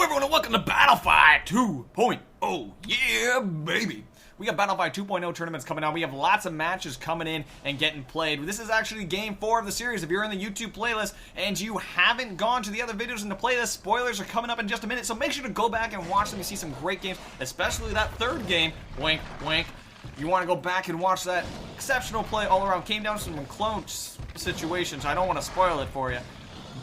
everyone, and welcome to BattleFY 2.0. Yeah, baby. We got BattleFY 2.0 tournaments coming out. We have lots of matches coming in and getting played. This is actually game 4 of the series. If you're in the YouTube playlist and you haven't gone to the other videos in the playlist, spoilers are coming up in just a minute, so make sure to go back and watch them. You see some great games, especially that third game. Wink, wink. You want to go back and watch that exceptional play all around. Came down to some close situations. I don't want to spoil it for you,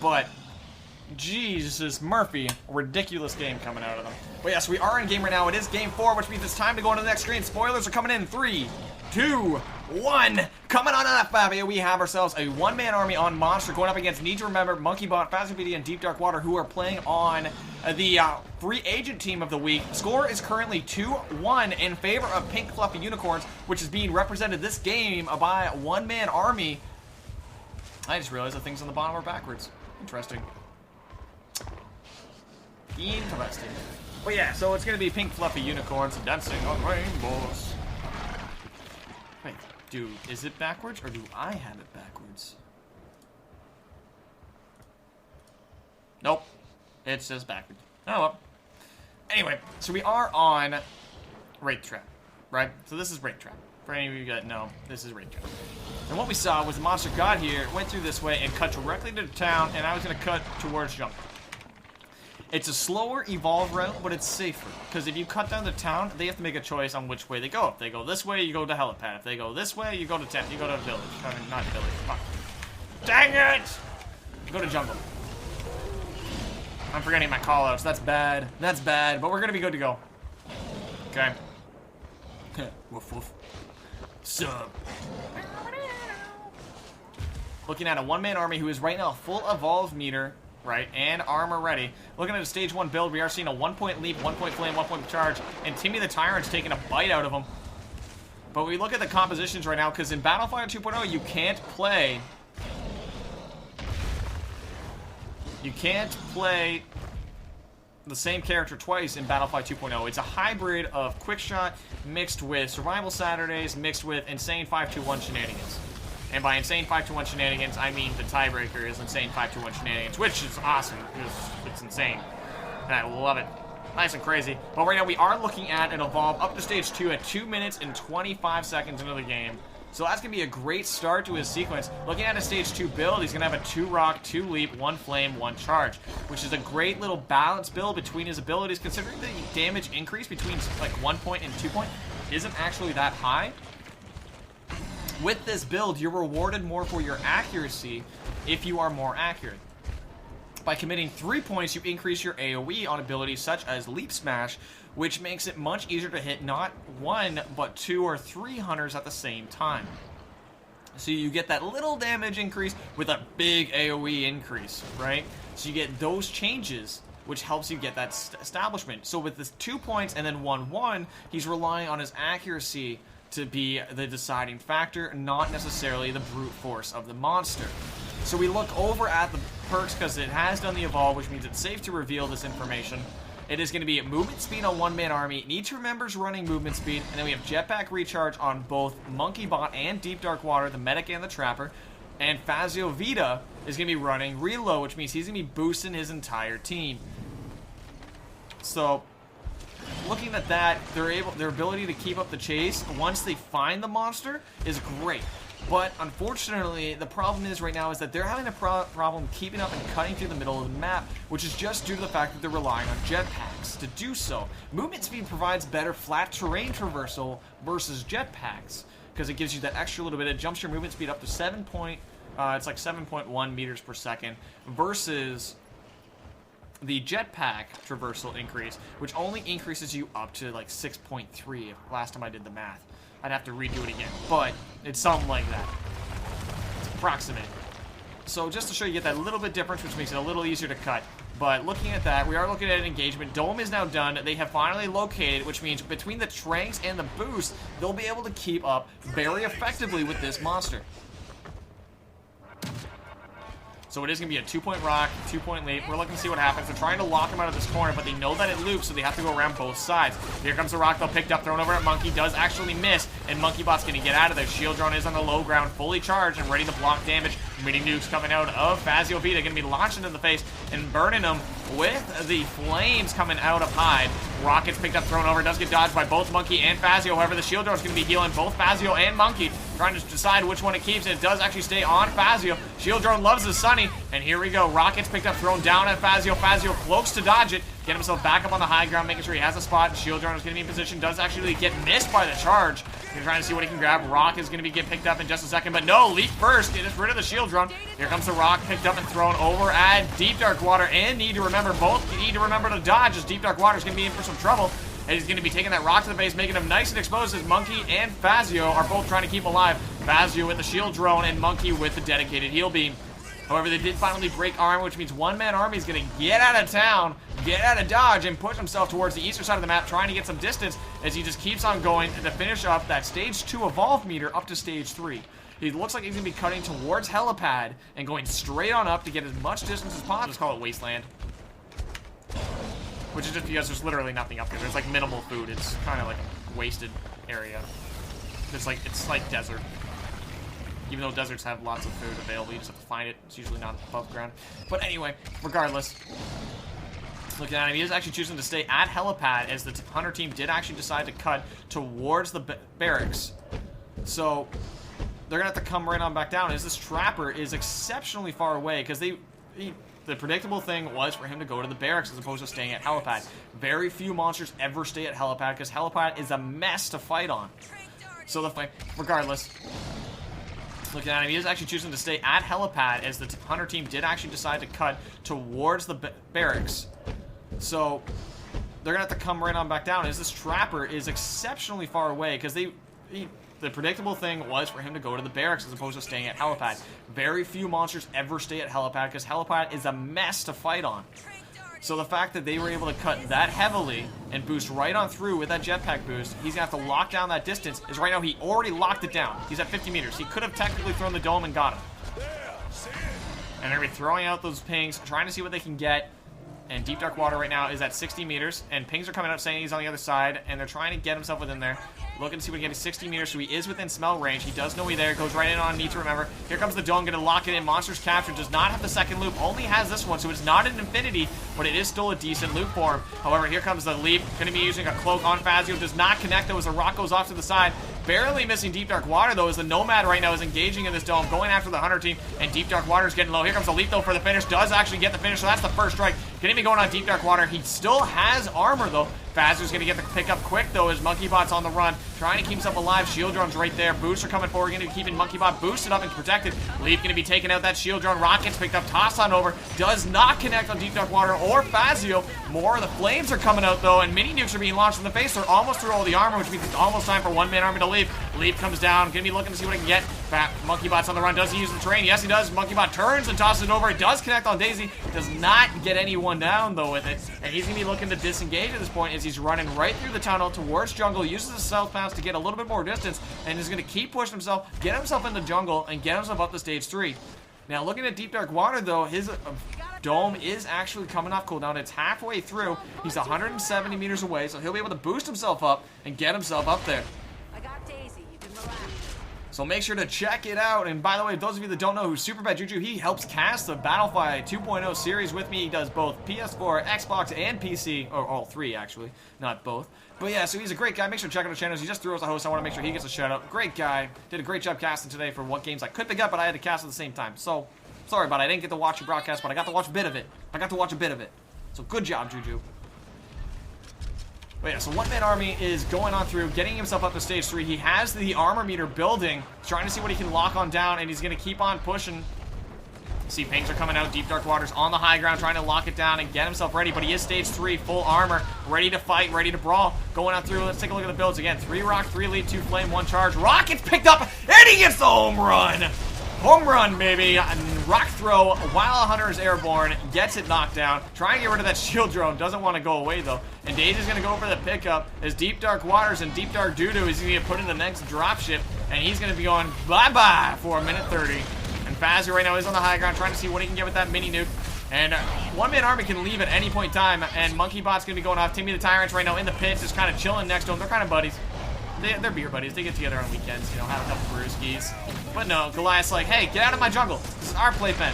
but Jesus Murphy, a ridiculous game coming out of them. But yes, we are in game right now. It is game 4, which means it's time to go on to the next screen. Spoilers are coming in 3, 2, 1. Coming on that Fabio, we have ourselves a one-man army on Monster going up against Need to Remember, MonkeyBot, FazioVD, and Deep Dark Water, who are playing on the free agent team of the week. Score is currently 2-1 in favor of Pink Fluffy Unicorns, which is being represented this game by a one-man army. I just realized the things on the bottom are backwards. Interesting. Interesting. But yeah, so it's gonna be Pink Fluffy Unicorns dancing on rainbows. Wait, dude, is it backwards or do I have it backwards? Nope, it's just backwards. Oh well. Anyway, so we are on Wraith Trap, right? So this is Wraith Trap. For any of you that know, this is Wraith Trap. And what we saw was the monster got here, went through this way, and cut directly to the town, and I was gonna cut towards jungle. It's a slower evolve route, but it's safer. Because if you cut down the town, they have to make a choice on which way they go. If they go this way, you go to helipad. If they go this way, you go to tent. You go to village. I mean, not village. Fuck. Dang it! Go to jungle. I'm forgetting my callouts. That's bad. That's bad. But we're gonna be good to go. Okay. Woof woof. Sup. Looking at a one-man army who is right now full evolve meter. Right, and armor ready. Looking at a stage 1 build, we are seeing a 1-point leap, 1-point flame, 1-point charge, and Timmy the Tyrant's taking a bite out of him. But we look at the compositions right now, because in BattleFY 2.0, you can't play the same character twice in BattleFY 2.0. It's a hybrid of Quickshot mixed with Survival Saturdays mixed with Insane 5-2-1 shenanigans. And by Insane 5-2-1 shenanigans, I mean the tiebreaker is Insane 5-2-1 shenanigans, which is awesome. It's insane. And I love it. Nice and crazy. But right now we are looking at an evolve up to stage 2 at 2 minutes and 25 seconds into the game. So that's going to be a great start to his sequence. Looking at a stage 2 build, he's going to have a 2 rock, 2 leap, 1 flame, 1 charge, which is a great little balanced build between his abilities, considering the damage increase between like 1 point and 2 point isn't actually that high. With this build, you're rewarded more for your accuracy if you are more accurate. By committing 3 points, you increase your AoE on abilities such as Leap Smash, which makes it much easier to hit not 1, but 2 or 3 hunters at the same time. So you get that little damage increase with a big AoE increase, right? So you get those changes, which helps you get that establishment. So with this 2 points and then 1-1, he's relying on his accuracy to be the deciding factor, not necessarily the brute force of the monster. So we look over at the perks because it has done the evolve, which means it's safe to reveal this information. It is going to be movement speed on one-man army. Need to remember is running movement speed, and then we have jetpack recharge on both MonkeyBot and Deep Dark Water, the medic and the trapper. And FazioVD is going to be running reload, which means he's going to be boosting his entire team. So looking at that, their ability to keep up the chase once they find the monster is great. But unfortunately, the problem is right now is that they're having a problem keeping up and cutting through the middle of the map, which is just due to the fact that they're relying on jetpacks to do so. Movement speed provides better flat terrain traversal versus jetpacks because it gives you that extra little bit. It jumps your movement speed up to 7.1 meters per second versus the jetpack traversal increase, which only increases you up to like 6.3 last time I did the math. I'd have to redo it again, but it's something like that. It's approximate. So just to show you get that little bit difference, which makes it a little easier to cut. But looking at that, we are looking at an engagement. Dome is now done. They have finally located, which means between the tranks and the boost, they'll be able to keep up very effectively with this monster. So it is going to be a 2-point rock, 2-point leap. We're looking to see what happens. They're trying to lock him out of this corner, but they know that it loops, so they have to go around both sides. Here comes the rock, though, picked up, thrown over at Monkey. Does actually miss, and MonkeyBot's going to get out of there. Shield drone is on the low ground, fully charged and ready to block damage. Mini nukes coming out of Fazio Vita, going to be launched into the face and burning him with the flames coming out of Hyde. Rockets picked up, thrown over, does get dodged by both Monkey and Fazio. However, the shield drone is going to be healing both Fazio and Monkey, trying to decide which one it keeps, and it does actually stay on Fazio. Shield drone loves the Sunny, and here we go. Rockets picked up, thrown down at Fazio. Fazio cloaks to dodge it, get himself back up on the high ground, making sure he has a spot. Shield drone is going to be in position, does actually get missed by the charge. He's trying to see what he can grab. Rock is going to get picked up in just a second, but no, Leap first, get rid of the shield drone. Here comes the Rock, picked up and thrown over at Deep Dark Water, and need to remember, both need to remember to dodge, as Deep Dark Water is going to be in for some trouble. And he's going to be taking that rock to the base, making him nice and exposed, as Monkey and Fazio are both trying to keep alive. Fazio with the shield drone and Monkey with the dedicated heal beam. However, they did finally break armor, which means one-man army is going to get out of town, get out of dodge, and push himself towards the eastern side of the map, trying to get some distance as he just keeps on going to finish up that stage 2 evolve meter up to stage 3. He looks like he's going to be cutting towards Helipad and going straight on up to get as much distance as possible. Just call it Wasteland. Which is just because there's literally nothing up there. There's like minimal food. It's kind of like a wasted area. It's like desert. Even though deserts have lots of food available, you just have to find it. It's usually not above ground. But anyway, regardless, looking at him, he is actually choosing to stay at Helipad, as the Hunter team did actually decide to cut towards the barracks. So they're gonna have to come right on back down, as this Trapper is exceptionally far away, because the predictable thing was for him to go to the barracks as opposed to staying at Helipad. Very few monsters ever stay at Helipad, because Helipad is a mess to fight on. So the fight, regardless, looking at him, he is actually choosing to stay at Helipad, as the Hunter team did actually decide to cut towards the barracks. So they're gonna have to come right on back down, as this Trapper is exceptionally far away, because the predictable thing was for him to go to the barracks as opposed to staying at Helipad. Very few monsters ever stay at Helipad, because Helipad is a mess to fight on. So the fact that they were able to cut that heavily and boost right on through with that jetpack boost, he's going to have to lock down that distance, as right now he already locked it down. He's at 50 meters. He could have technically thrown the dome and got him. And they're going to be throwing out those pings, trying to see what they can get. And Deep Dark Water right now is at 60 meters, and pings are coming up saying he's on the other side, and they're trying to get himself within there. Looking to see what he can get. 60 meters, so he is within smell range. He does know he's there. Goes right in on Need to Remember. Here comes the dome, going to lock it in. Monsters captured. Does not have the second loop. Only has this one, so it's not an infinity, but it is still a decent loop for him. However, here comes the leap. Going to be using a cloak on Fazio. Does not connect, though, as the rock goes off to the side. Barely missing Deep Dark Water, though, as the Nomad right now is engaging in this dome, going after the Hunter team, and Deep Dark Water is getting low. Here comes the leap, though, for the finish. Does actually get the finish, so that's the first strike. Going to be going on Deep Dark Water. He still has armor, though. Fazio's going to get the pick up quick, though, as Monkeybot's on the run, trying to keep himself alive. Shield drone's right there. Boosts are coming forward. Going to be keeping Monkeybot boosted up and protected. Leaf going to be taking out that shield drone. Rockets picked up. Toss on over. Does not connect on Deep Dark Water or Fazio. More of the flames are coming out, though, and mini nukes are being launched in the face. They're almost through all the armor, which means it's almost time for one-man army to leave. Leaf comes down. Going to be looking to see what he can get. Monkeybot's on the run. Does he use the terrain? Yes, he does. Monkeybot turns and tosses it over. It does connect on Daisy. Does not get anyone down, though, with it. And he's going to be looking to disengage at this point, as he's running right through the tunnel towards jungle. Uses the stealth pass to get a little bit more distance, and is going to keep pushing himself, get himself in the jungle, and get himself up to stage 3. Now, looking at Deep Dark Water, though, his dome is actually coming off cooldown. It's halfway through. He's 170 meters away, so he'll be able to boost himself up and get himself up there. I got Daisy. You can relax. So make sure to check it out. And by the way, those of you that don't know who's SuperBadJuju, he helps cast the BattleFY 2.0 series with me. He does both PS4, Xbox, and PC. Or all three, actually. Not both. But yeah, so he's a great guy. Make sure to check out his channels. He just threw us a host. I want to make sure he gets a shout out. Great guy. Did a great job casting today for what games I could pick up, but I had to cast at the same time. So, sorry about it. I didn't get to watch your broadcast, but I got to watch a bit of it. So good job, Juju. But yeah, so one-man army is going on through, getting himself up to stage 3. He has the armor meter building, trying to see what he can lock on down, and he's going to keep on pushing. See, pings are coming out. Deep Dark Water's on the high ground, trying to lock it down and get himself ready, but he is stage 3, full armor, ready to fight, ready to brawl. Going on through, let's take a look at the builds again. 3 rock, 3 lead, 2 flame, 1 charge. Rocket's picked up, and he gets the home run! Home run, baby. Rock throw while Hunter is airborne. Gets it knocked down. Trying to get rid of that shield drone. Doesn't want to go away, though. And Daisy's going to go for the pickup as Deep Dark Waters and Deep Dark Doo-Doo is going to get put in the next dropship. And he's going to be going bye-bye for a minute 30. And Fazio right now is on the high ground trying to see what he can get with that mini nuke. And one-man army can leave at any point in time. And Monkeybot's going to be going off. Timmy the Tyrant's right now in the pits, just kind of chilling next to him. They're kind of buddies. They're beer buddies. They get together on weekends, you know, have a couple brewskis. But no, Goliath's like, hey, get out of my jungle. This is our playpen.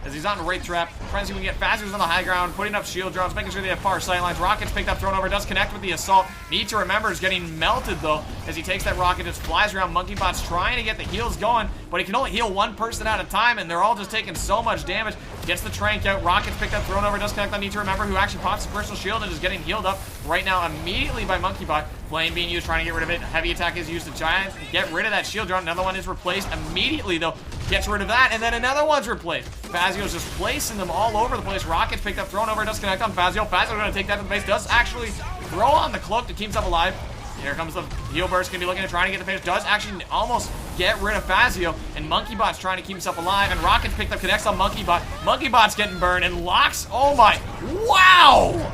As he's on the Wraith Trap, trying to see if we can get Fazio's on the high ground, putting up shield drones, making sure they have far sight lines. Rocket's picked up, thrown over, does connect with the assault. Need to remember is getting melted though, as he takes that rocket, just flies around. MonkeyBot's trying to get the heals going, but he can only heal one person at a time, and they're all just taking so much damage. Gets the trank out, Rocket's picked up, thrown over, does connect on Need to Remember, who actually pops his personal shield and is getting healed up right now immediately by MonkeyBot. Flame being used, trying to get rid of it. Heavy attack is used to Giant, get rid of that shield drone. Another one is replaced immediately though. Gets rid of that, and then another one's replaced. Fazio's just placing them all over the place. Rocket's picked up, thrown over, does connect on Fazio. Fazio's going to take that to the base, does actually throw on the cloak to keep himself alive. Here comes the heal burst, going to be looking at trying to get the finish. Does actually almost get rid of Fazio, and MonkeyBot's trying to keep himself alive, and Rocket's picked up, connects on MonkeyBot. MonkeyBot's getting burned, and locks, oh my, wow!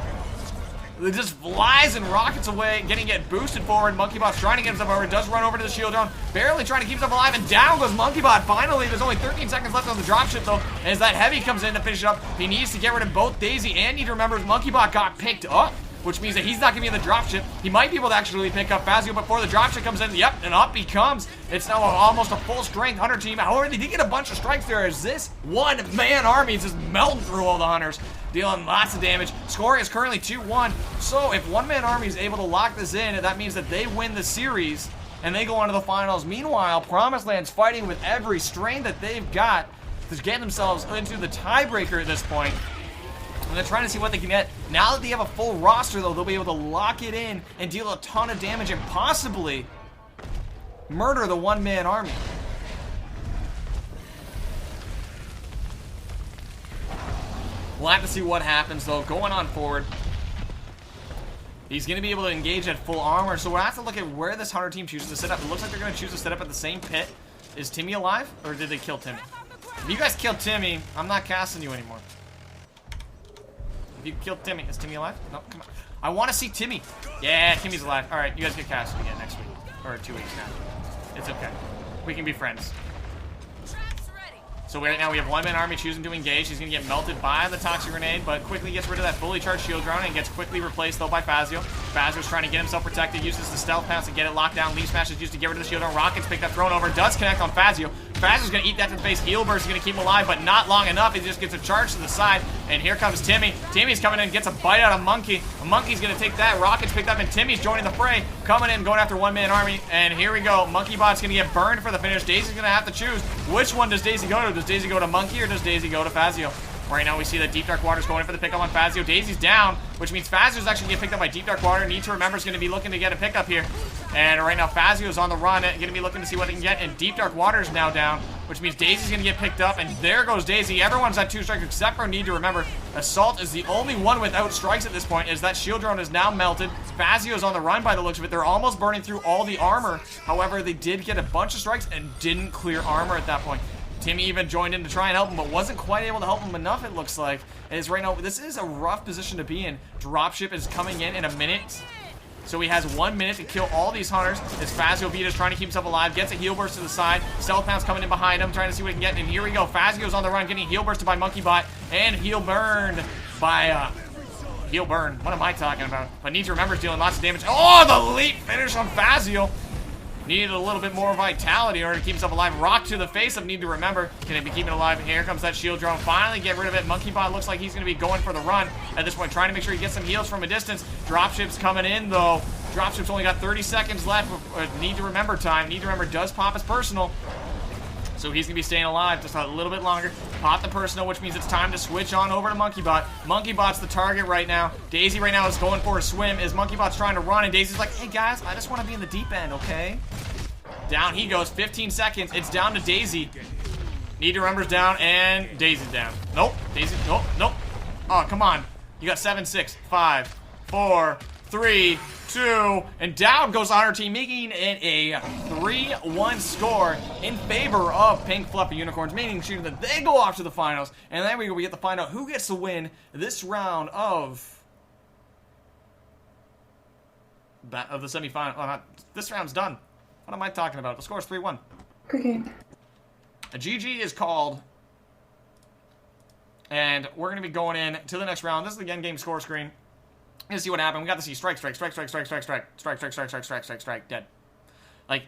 It just flies and rockets away, get boosted forward. MonkeyBot's trying to get himself over, does run over to the shield drone, barely trying to keep himself alive, and down goes MonkeyBot. Finally, there's only 13 seconds left on the dropship though, and as that heavy comes in to finish it up, he needs to get rid of both Daisy and Need to Remember MonkeyBot got picked up, which means that he's not going to be in the dropship. He might be able to actually pick up Fazio before the dropship comes in. Yep, and up he comes. It's now almost a full strength Hunter team. However, they did get a bunch of strikes there as this one-man army is just melting through all the Hunters, dealing lots of damage. Score is currently 2-1. So if one-man army is able to lock this in, that means that they win the series and they go on to the finals. Meanwhile, Promised Land's fighting with every strain that they've got to get themselves into the tiebreaker at this point. And they're trying to see what they can get. Now that they have a full roster, though, they'll be able to lock it in and deal a ton of damage and possibly murder the one-man army. We'll have to see what happens, though. Going on forward, he's going to be able to engage at full armor, so we'll have to look at where this Hunter team chooses to set up. It looks like they're going to choose to set up at the same pit. Is Timmy alive, or did they kill Timmy? If you guys killed Timmy, I'm not casting you anymore. If you killed Timmy, is Timmy alive? No, come on. I want to see Timmy. Yeah, Timmy's alive. All right, you guys get casted again next week, or 2 weeks now. It's okay. We can be friends. So right now we have one-man army choosing to engage. He's going to get melted by the toxic grenade, but quickly gets rid of that fully charged shield drone and gets quickly replaced, though, by Fazio. Fazio's trying to get himself protected, uses the stealth pounce to get it locked down. Leaf Smash is used to get rid of the shield drone. Rocket's picked up, thrown over, does connect on Fazio. Fazio's going to eat that to the face. Heal Burst is going to keep him alive, but not long enough. He just gets a charge to the side, and here comes Timmy. Timmy's coming in, gets a bite out of Monkey. Monkey's going to take that. Rocket's picked up, and Timmy's joining the fray. Coming in, going after one-man army, and here we go. MonkeyBot's going to get burned for the finish. Daisy's going to have to choose. Which one does Daisy go to? Does Daisy go to Monkey, or does Daisy go to Fazio? Right now we see that Deep Dark Water's going in for the pickup on Fazio. Daisy's down, which means Fazio's actually going to get picked up by Deep Dark Water. Need to Remember is going to be looking to get a pickup here. And right now Fazio's on the run, going to be looking to see what he can get. And Deep Dark Water's now down, which means Daisy's going to get picked up. And there goes Daisy. Everyone's at 2 strikes except for Need to Remember. Assault is the only one without strikes at this point, as that shield drone is now melted. Fazio's on the run by the looks of it. They're almost burning through all the armor. However, they did get a bunch of strikes and didn't clear armor at that point. Timmy even joined in to try and help him, but wasn't quite able to help him enough, it looks like. As right now, this is a rough position to be in. Dropship is coming in a minute. So he has 1 minute to kill all these Hunters. As Fazio Vita's trying to keep himself alive. Gets a heal burst to the side. Stealth Pound's coming in behind him, trying to see what he can get. And here we go. Fazio's on the run, getting heal bursted by MonkeyBot. And heal burned by, heal burn. What am I talking about? But Need to Remember is dealing lots of damage. Oh, the leap finish on Fazio. Needed a little bit more vitality in order to keep himself alive. Rock to the face of Need to Remember. Can he be keeping it alive? And here comes that shield drone. Finally get rid of it. MonkeyBot looks like he's going to be going for the run at this point, trying to make sure he gets some heals from a distance. Dropship's coming in, though. Dropship's only got 30 seconds left of Need to Remember time. Need to Remember does pop his personal, so he's going to be staying alive just a little bit longer. Pop the personal, which means it's time to switch on over to MonkeyBot. MonkeyBot's the target right now. Daisy right now is going for a swim as MonkeyBot's trying to run, and Daisy's like, hey guys, I just want to be in the deep end, okay? Down he goes, 15 seconds. It's down to Daisy. Need to Remember's down, and Daisy's down. Nope, Daisy, nope, nope. Oh, come on. You got 7, 6, 5, 4, 3, 2, and down goes Honor Team, making it a 3-1 score in favor of Pink Fluffy Unicorns, making sure that they go off to the finals. And then we get to find out who gets to win this round of the semifinal. Oh, this round's done. What am I talking about? The score is 3-1. Okay. A GG is called, and we're going to be going in to the next round. This is the end game score screen. Let's see what happened. We got to see strike, strike, strike, strike, strike, strike, strike, strike, strike, strike, strike, strike, strike, strike, strike, dead. Like,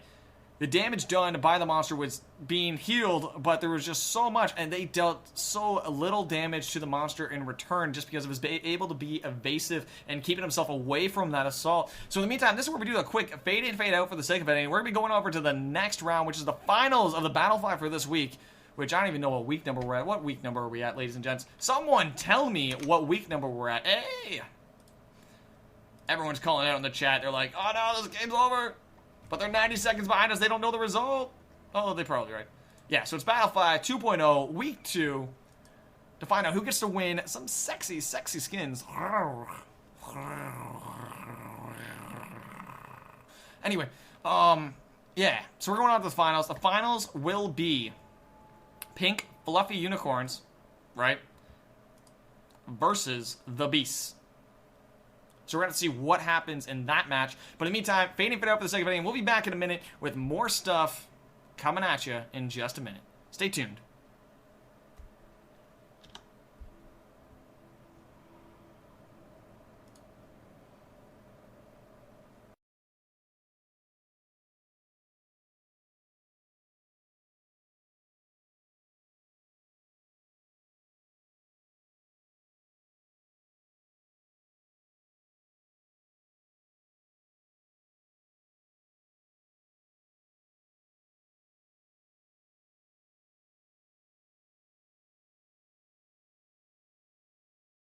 The damage done by the monster was being healed, but there was just so much, and they dealt so little damage to the monster in return just because it was able to be evasive and keeping himself away from that assault. So in the meantime, this is where we do a quick fade in, fade out for the sake of it, and we're going to be going over to the next round, which is the finals of the BattleFY for this week, which I don't even know what week number we're at. What week number are we at, ladies and gents? Someone tell me what week number we're at. Hey! Everyone's calling out in the chat. They're like, oh no, this game's over. But they're 90 seconds behind us. They don't know the result. Oh, they're probably right. Yeah, so it's BattleFY 2.0, Week 2, to find out who gets to win some sexy, sexy skins. Anyway, yeah. So we're going on to the finals. The finals will be pink, fluffy unicorns, right, versus the beasts. So we're going to see what happens in that match. But in the meantime, fading it out for the sake of it, and we'll be back in a minute with more stuff coming at you in just a minute. Stay tuned.